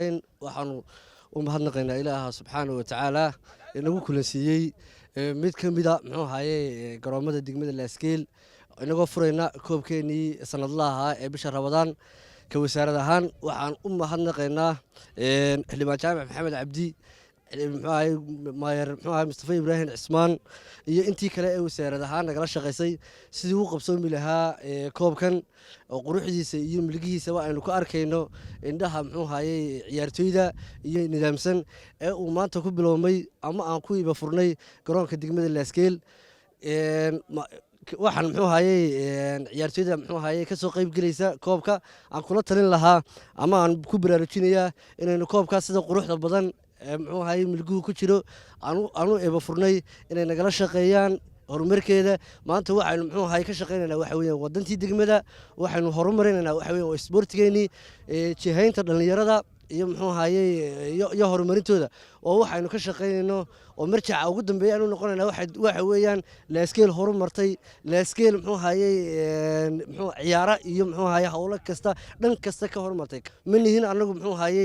waxaanu u mahadnaqaynaa ilaaha subxaanahu watacaala ee nagu kulansiiyey mid ka mida muxuu ahaye garoomada degmada laaskeel inagoo furayna koobkeenii sanadlaha ahaa ee bisha rabadaan ka wasaarad ahaan waxaan u mahadnaqaynaa xildhibaan jaamac maxamed cabdi maayer mustafa ibraahim cismaan iyo intii kale ee wasaarad ahaan nagala shaqaysay sidii u qabsoomi lahaa koobkan oo quruxdiisa iyo milgihiisaba aynu ka arkayno indhaha muxuu ahaye ciyaartooyda iyo nidaamsan ee uu maanta ku biloomay ama aan ku iba furnay garoonka degmada laaskeel waxaan muxuu ahaye ciyaartooyda muxuu ahaye ka soo qayb gelaysa koobka aan kula talin lahaa ama aan ku baraarujinayaa inaynu koobkaas sida quruxda badan muxuu ahaye milguhu ku jiro aanu eeba furnay inay nagala shaqeeyaan horumarkeeda maanta waxaynu muxuu ahaye ka shaqaynaynaa waxa weeyaan wadantii degmada waxaynu horumarinaynaa waxa weeyaan waa isboortigeenii jihaynta dhallinyarada iyo muxuu ahaye iyo horumarintooda oo waxaynu ka shaqaynayno oo marjaca ugu dambeeya aanu noqonayna waxa weeyaan laaskeel horumartay laaskeel muxuu ahaye muxuu ciyaara iyo muxuu ahaye howlo kasta dhan kasta ka horumartay ma nihin annagu muxuu ahaye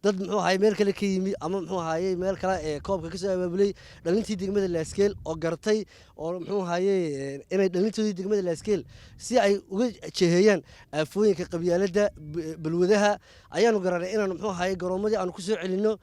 dad muxuu ahaye meel kale ka yimi ama muxuu ahaye meel kale ee koobka ka soo abaabulay dhalintii degmada laaskeel oo gartay oo muxuu ahaye inay dhalintoodii degmada laaskeel si ay uga jeheeyaan aafooyinka qabyaaladda balwadaha ayaanu garanay inaan muxuu ahaye garoomadii aanu ku soo celinno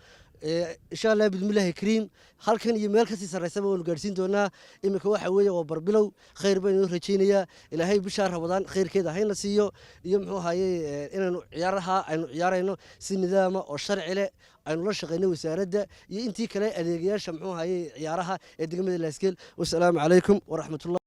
insha allah bismillaahi kariim halkan iyo meel kasii sarreysaba waanu gaadhsiin doonaa iminka waxa weeye waa barbilow khayr baynu rajaynayaa ilaahay bishaa rabadaan khayrkeeda hayna siiyo iyo muxuu ahaye inaynu ciyaaraha aynu ciyaarayno si nidaama oo sharci leh aynu la shaqayno wasaaradda iyo intii kale adeegayaasha muxuu ahaye ciyaaraha ee degmada laaskeel wasalaamu calaykum waraxmatullah